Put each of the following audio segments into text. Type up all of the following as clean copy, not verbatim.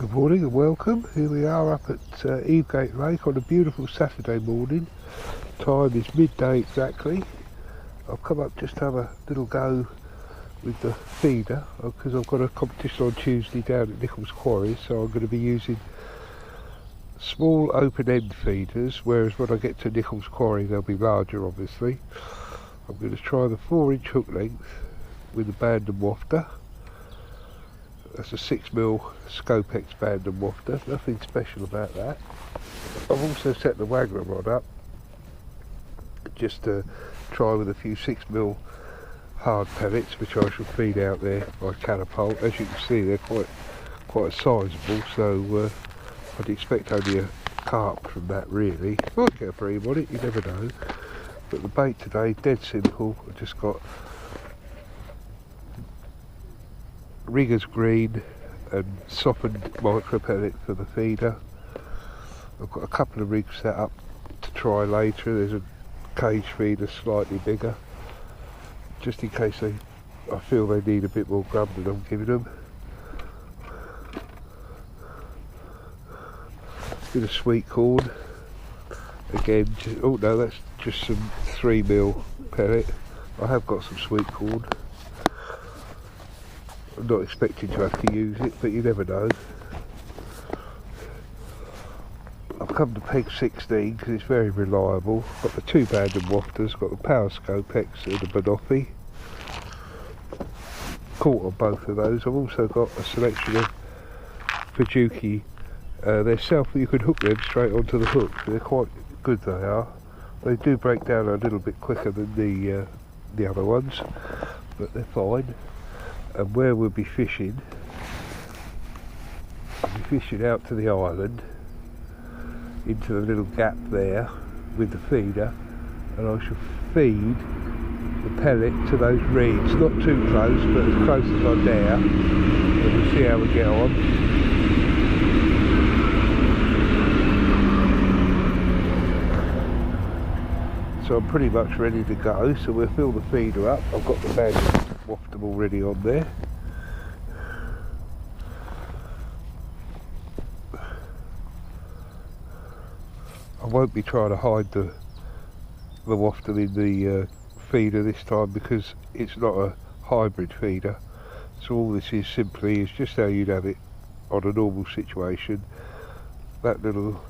Good morning and welcome. Here we are up at Eavegate Lake on a beautiful Saturday morning. Time is midday exactly. I've come up just to have a little go with the feeder because I've got a competition on Tuesday down at Nichols Quarry, so I'm going to be using small open end feeders, whereas when I get to Nichols Quarry they'll be larger obviously. I'm going to try the 4-inch hook length with the band and wafter. That's a 6mm Scopex band and wafter, nothing special about that. I've also set the waggler rod up just to try with a few 6mm hard pellets, which I shall feed out there by catapult. As you can see, they're quite sizable, so I'd expect only a carp from that really. Might get a bream on it, you never know. But the bait today, dead simple. I've just got Ringer's green and softened micro pellet for the feeder. I've got a couple of rigs set up to try later. There's a cage feeder slightly bigger, just in case I feel they need a bit more grub than I'm giving them. Bit of sweet corn again. Oh no, that's just some 3mm pellet. I have got some sweet corn. I'm not expecting to have to use it, but you never know. I've come to peg 16 because it's very reliable. Got the 2 band and wafters, got the Power Scopex and the Banoffee. Caught on both of those. I've also got a selection of Fujuki. They're you can hook them straight onto the hook. They're quite good, they are. They do break down a little bit quicker than the other ones, but they're fine. And where we'll be fishing, I'll be fishing out to the island, into the little gap there with the feeder, and I shall feed the pellet to those reeds, not too close, but as close as I dare, and we'll see how we get on. So I'm pretty much ready to go, so we'll fill the feeder up. I've got the bag waftable already on there. I won't be trying to hide the wafter in the feeder this time because it's not a hybrid feeder. So all this is simply is just how you'd have it on a normal situation. That little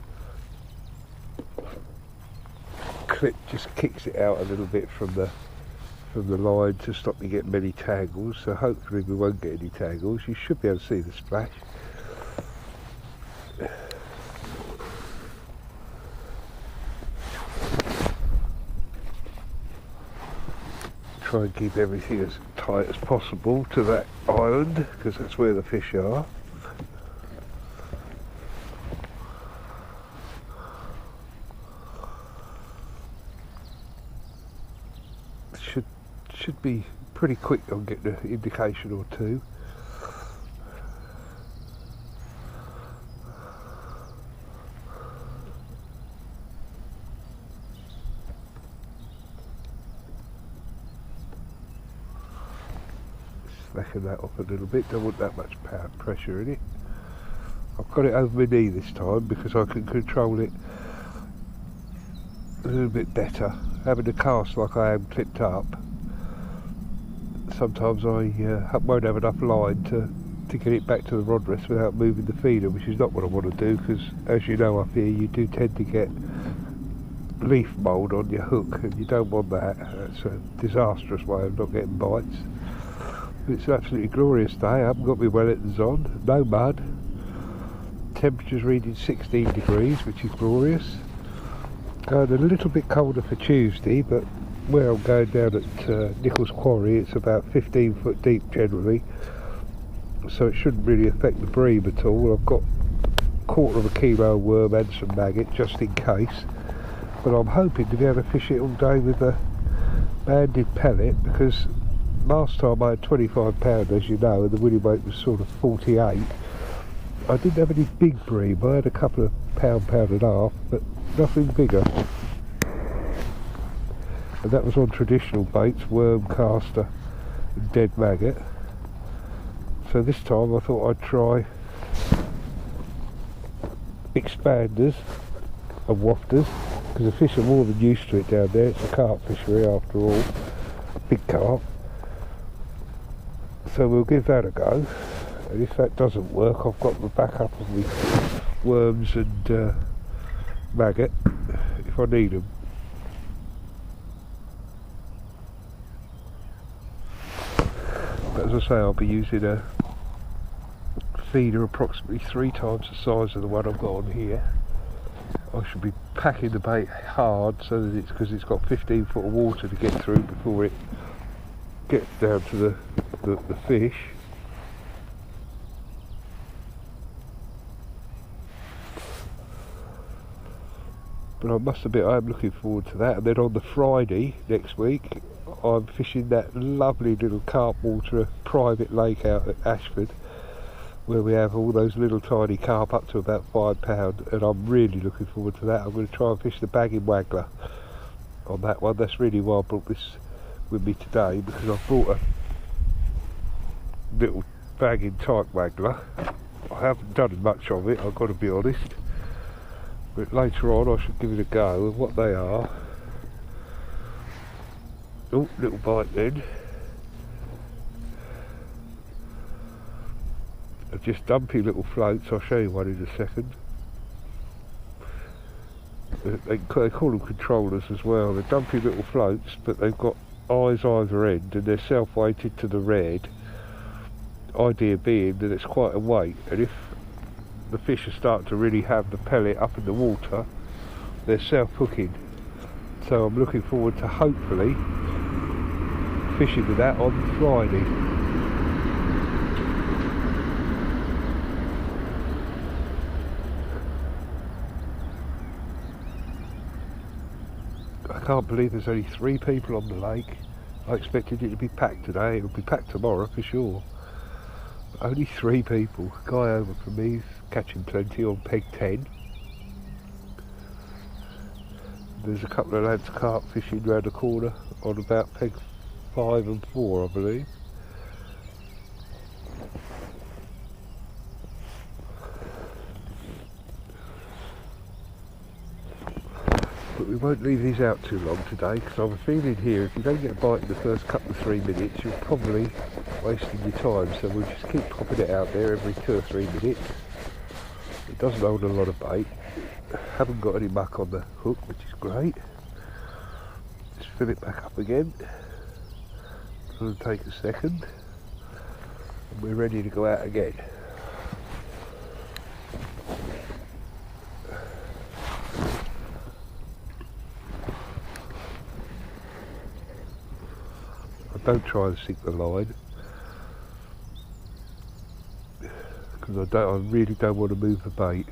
clip just kicks it out a little bit from the line to stop me getting many tangles, so hopefully we won't get any tangles. You should be able to see the splash. Try and keep everything as tight as possible to that island because that's where the fish are. Should be pretty quick on getting an indication or two. Slacken that off a little bit, don't want that much pressure in it. I've got it over my knee this time because I can control it a little bit better. Having a cast like I am clipped up, sometimes I won't have enough line to get it back to the rod rest without moving the feeder, which is not what I want to do because, as you know, up here you do tend to get leaf mould on your hook and you don't want that. It's a disastrous way of not getting bites. It's an absolutely glorious day. I haven't got my Wellingtons on, no mud. Temperature's reading 16 degrees, which is glorious. Going a little bit colder for Tuesday, but where I'm going down at Nichols Quarry, it's about 15 foot deep generally, so it shouldn't really affect the bream at all. I've got a 1/4 kilo worm and some maggot just in case, but I'm hoping to be able to fish it all day with a banded pellet because last time I had 25 pound, as you know, and the winning weight was sort of 48. I didn't have any big bream. I had a couple of pound and a half, but nothing bigger. And that was on traditional baits, worm, caster and dead maggot. So this time I thought I'd try expanders and wafters, because the fish are more than used to it down there. It's a carp fishery after all, big carp. So we'll give that a go, and if that doesn't work, I've got the backup of my worms and maggot if I need them. But as I say, I'll be using a feeder approximately 3 times the size of the one I've got on here. I should be packing the bait hard so that because it's got 15 foot of water to get through before it gets down to the fish. But I must admit, I am looking forward to that. And then on the Friday next week, I'm fishing that lovely little carp water private lake out at Ashford, where we have all those little tiny carp up to about £5, and I'm really looking forward to that. I'm going to try and fish the bagging waggler on that one. That's really why I brought this with me today, because I've brought a little bagging type waggler. I haven't done much of it, I've got to be honest, but later on I should give it a go. And what they are, oh, little bite then. Just dumpy little floats. I'll show you one in a second. They call them controllers as well. They're dumpy little floats, but they've got eyes either end, and they're self-weighted to the red. Idea being that it's quite a weight, and if the fish are starting to really have the pellet up in the water, they're self-hooking. So I'm looking forward to hopefully fishing with that on Friday. I can't believe there's only 3 people on the lake. I expected it to be packed today. It'll be packed tomorrow for sure. But only 3 people. A guy over from me is catching plenty on peg 10. There's a couple of lads carp fishing round the corner on about peg 5 and 4, I believe. But we won't leave these out too long today, because I have a feeling here if you don't get a bite in the first couple of 3 minutes, you're probably wasting your time. So we'll just keep popping it out there every 2 or 3 minutes. It doesn't hold a lot of bait. Haven't got any muck on the hook, which is great. Just fill it back up again. It'll take a second, and we're ready to go out again. Don't try and sink the line, because I really don't want to move the bait.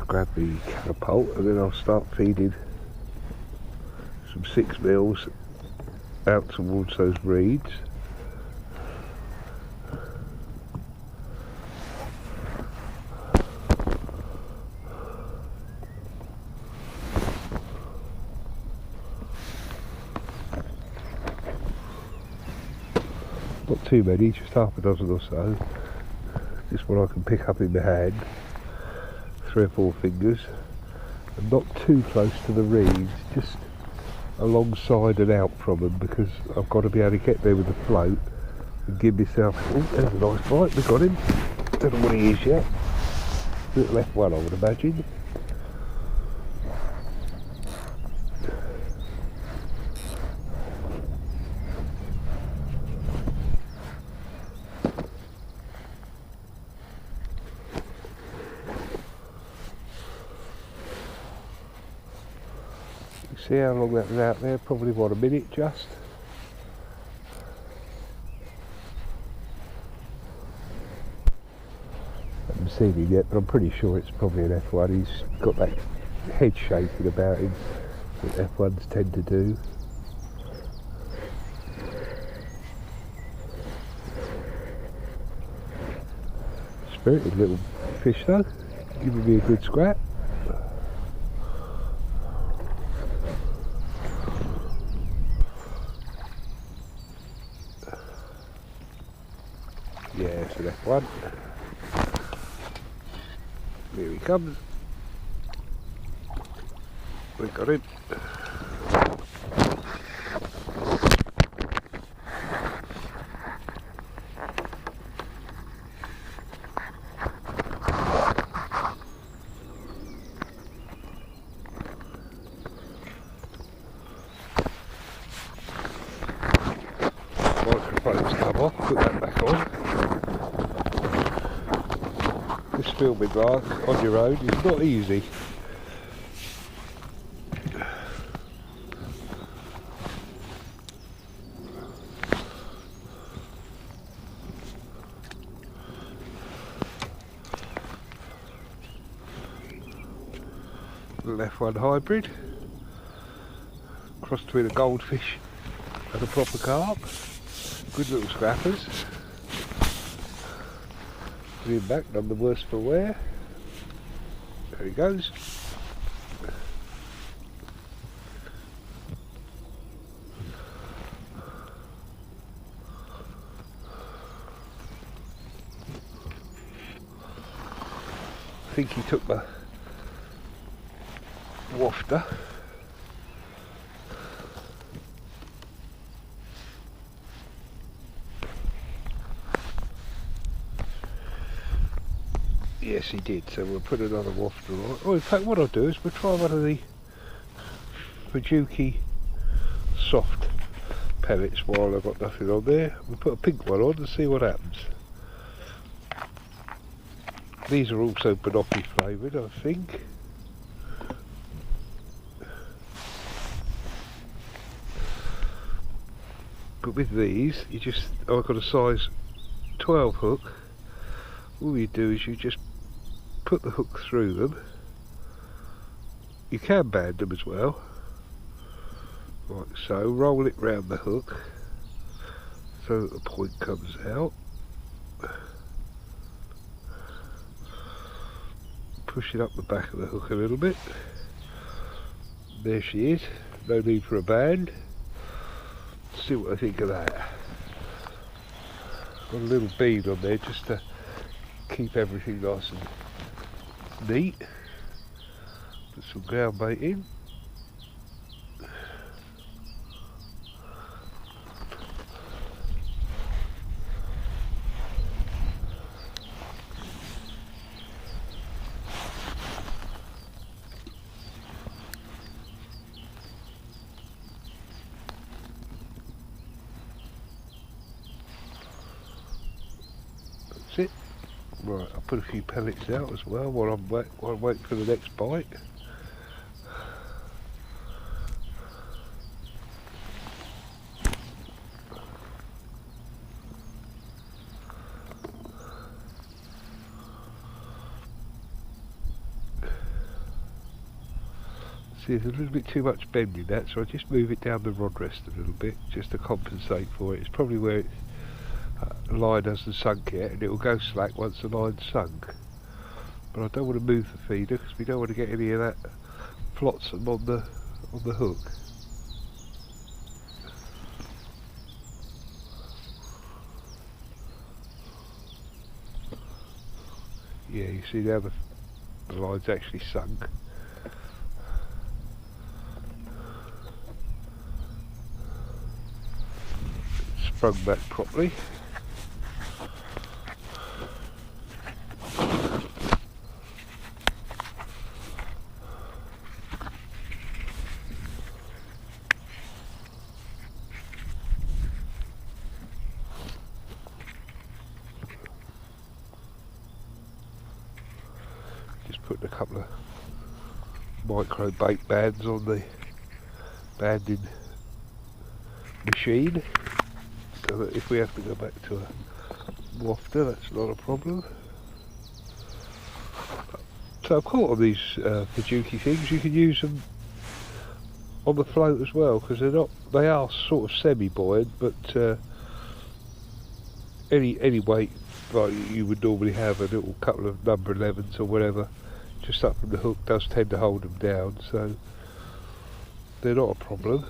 Grab the catapult, and then I'll start feeding some 6 mils out towards those reeds. Not too many, just half a dozen or so. Just what I can pick up in my hand. 3 or 4 fingers, and not too close to the reeds, just alongside and out from them, because I've got to be able to get there with the float and give myself. Oh, there's a nice bite, we got him. Don't know what he is yet. Little F1, I would imagine. See how long that was out there? Probably what, a minute just? I haven't seen him yet, but I'm pretty sure it's probably an F1. He's got that head shaking about him that F1s tend to do. Spirited little fish though, giving me a good scrap. Yeah, so that's one. Here he comes. We got him. Microphone's come off, put that back on. This filming like on your own is not easy. Left one hybrid, cross between a goldfish and a proper carp. Good little scrappers. Put him back, none the worse for wear. There he goes. I think he took my wafter. Yes, he did, so we'll put another wafter on. Oh, in fact, what I'll do is we'll try one of the Fujuki soft pellets while I've got nothing on there. We'll put a pink one on and see what happens. These are also binoculars flavoured, I think. But with these, you just, I've got a size 12 hook. All you do is you just put the hook through them. You can band them as well. Like so, roll it round the hook so that the point comes out. Push it up the back of the hook a little bit. There she is, no need for a band. See what I think of that. Got a little bead on there just to keep everything nice and neat. Put some ground bait in. That's it. Right, I'll put a few pellets out as well while I'm waiting for the next bite. See, there's a little bit too much bend in that, so I just move it down the rod rest a little bit just to compensate for it. It's probably where the line hasn't sunk yet, and it will go slack once the line's sunk. But I don't want to move the feeder because we don't want to get any of that flotsam on the hook. Yeah, you see now the line's actually sunk. Sprung back properly. Just putting a couple of micro bait bands on the banding machine, so that if we have to go back to a wafter, that's not a problem. So I've caught on these Fujuki things. You can use them on the float as well, because they are sort of semi-buoyant, but any weight like you would normally have, a little couple of number 11s or whatever, just up from the hook does tend to hold them down, so they're not a problem.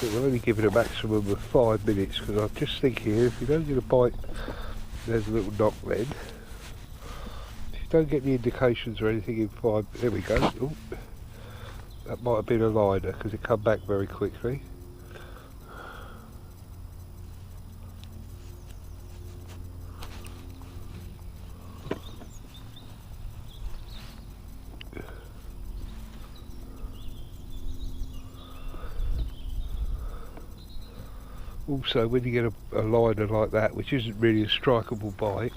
But we're only giving a maximum of 5 minutes, because I just think here, if you don't get a bite, there's a little knock then. If you don't get the indications or anything in 5, there we go. Ooh, that might have been a liner, because it come back very quickly. Also, when you get a liner like that, which isn't really a strikeable bite,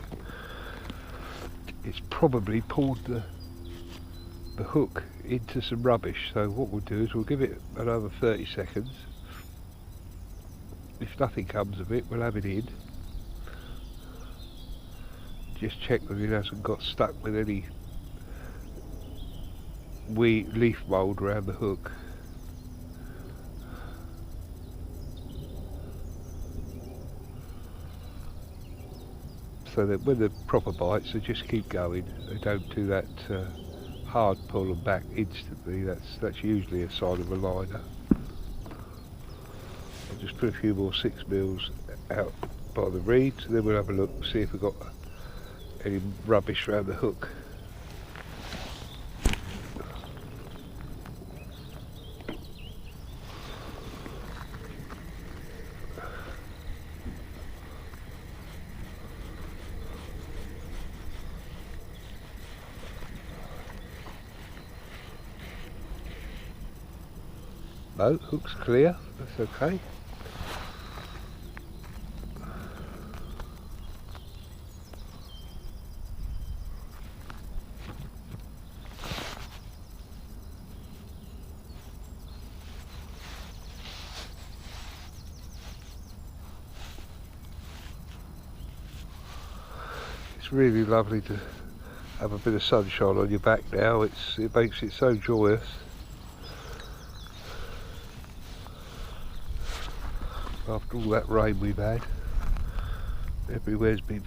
it's probably pulled the hook into some rubbish. So what we'll do is we'll give it another 30 seconds. If nothing comes of it, we'll have it in. Just check that it hasn't got stuck with any leaf mould around the hook. So that when the proper bites, they just keep going. They don't do that hard pull them back instantly. That's usually a sign of a liner. I'll just put a few more 6mm out by the reeds, and then we'll have a look, see if we've got any rubbish around the hook. No, hook's clear, that's okay. It's really lovely to have a bit of sunshine on your back now. It makes it so joyous. After all that rain we've had, everywhere's been